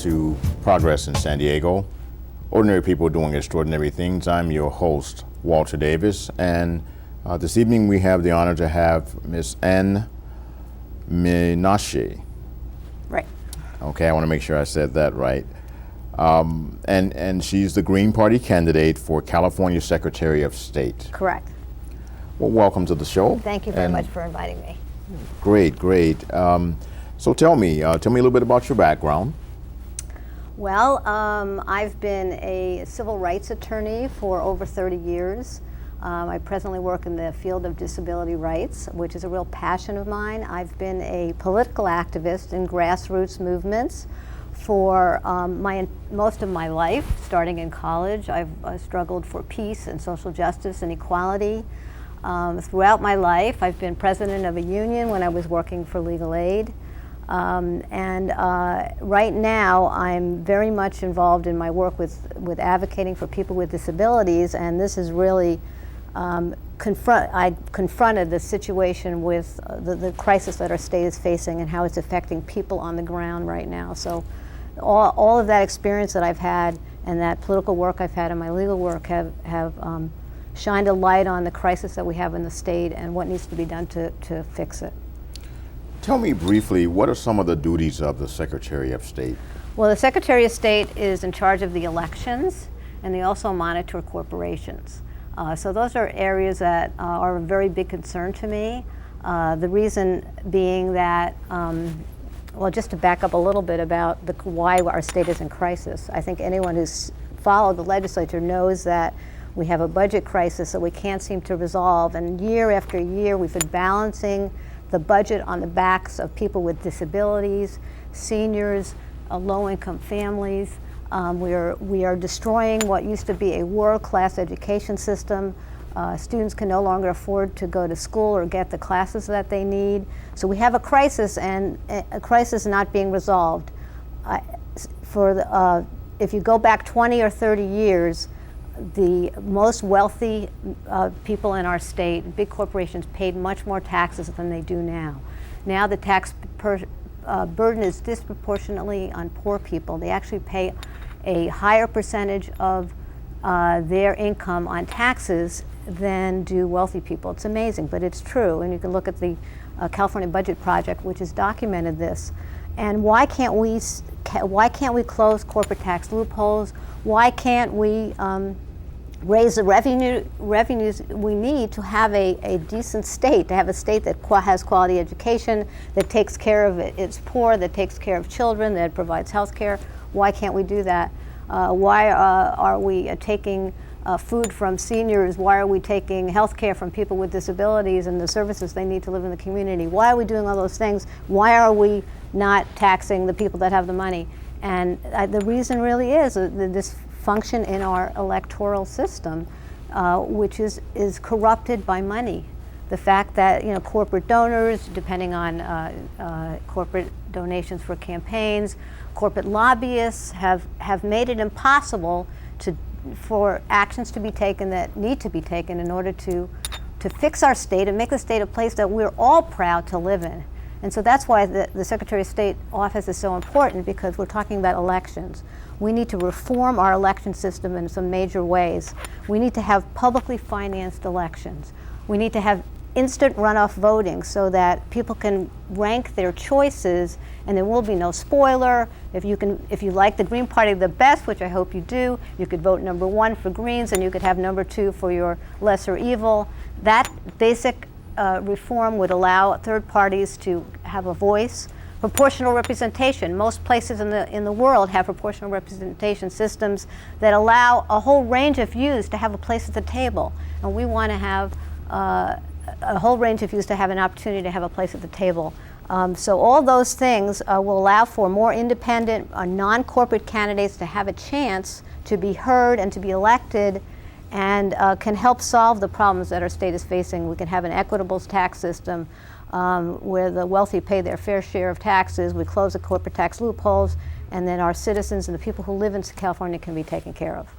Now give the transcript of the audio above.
to Progress in San Diego. Ordinary people doing extraordinary things. I'm your host, Walter Davis, and this evening we have the honor to have Miss Ann Menasche. Right. Okay, I want to make sure I said that right. And she's the Green Party candidate for California Secretary of State. Correct. Well, welcome to the show. Thank you very much for inviting me. Great, great. So tell me a little bit about your background. Well, I've been a civil rights attorney for over 30 years. I presently work in the field of disability rights, which is a real passion of mine. I've been a political activist in grassroots movements for most of my life. Starting in college, I've struggled for peace and social justice and equality. Throughout my life, I've been president of a union when I was working for legal aid. Right now, I'm very much involved in my work with advocating for people with disabilities, and this is really I confronted the situation with the crisis that our state is facing and how it's affecting people on the ground right now. So all of that experience that I've had and that political work I've had and my legal work have shined a light on the crisis that we have in the state and what needs to be done to fix it. Tell me briefly, what are some of the duties of the Secretary of State? Well, the Secretary of State is in charge of the elections, and they also monitor corporations. So those are areas that are a very big concern to me. The reason being that, well, just to back up a little bit about why our state is in crisis, I think anyone who's followed the legislature knows that we have a budget crisis that we can't seem to resolve, and year after year we've been balancing the budget on the backs of people with disabilities, seniors, low-income families. We are destroying what used to be a world-class education system. Students can no longer afford to go to school or get the classes that they need. So we have a crisis, and a crisis not being resolved. If you go back 20 or 30 years, the most wealthy people in our state, big corporations, paid much more taxes than they do now. Now the tax burden is disproportionately on poor people. They actually pay a higher percentage of their income on taxes than do wealthy people. It's amazing, but it's true, and you can look at the California Budget Project, which has documented this. And why can't we close corporate tax loopholes? Why can't we raise the revenues we need to have a decent state, to have a state that has quality education, that takes care of its poor, that takes care of children, that provides health care? Why can't we do that? Why are we taking food from seniors? Why are we taking health care from people with disabilities and the services they need to live in the community? Why are we doing all those things? Why are we not taxing the people that have the money? And the reason really is this function in our electoral system, which is corrupted by money. The fact that corporate donors, depending on corporate donations for campaigns, corporate lobbyists have made it impossible for actions to be taken that need to be taken in order to fix our state and make the state a place that we're all proud to live in. And so that's why the Secretary of State office is so important, because we're talking about elections. We need to reform our election system in some major ways. We need to have publicly financed elections. We need to have instant runoff voting so that people can rank their choices and there will be no spoiler. If you like the Green Party the best, which I hope you do, you could vote number 1 for Greens and you could have number 2 for your lesser evil. That basic reform would allow third parties to have a voice. Proportional representation. Most places in the world have proportional representation systems that allow a whole range of views to have a place at the table. And we want to have a whole range of views to have an opportunity to have a place at the table. So all those things will allow for more independent, non-corporate candidates to have a chance to be heard and to be elected, and can help solve the problems that our state is facing. We can have an equitable tax system where the wealthy pay their fair share of taxes, we close the corporate tax loopholes, and then our citizens and the people who live in California can be taken care of.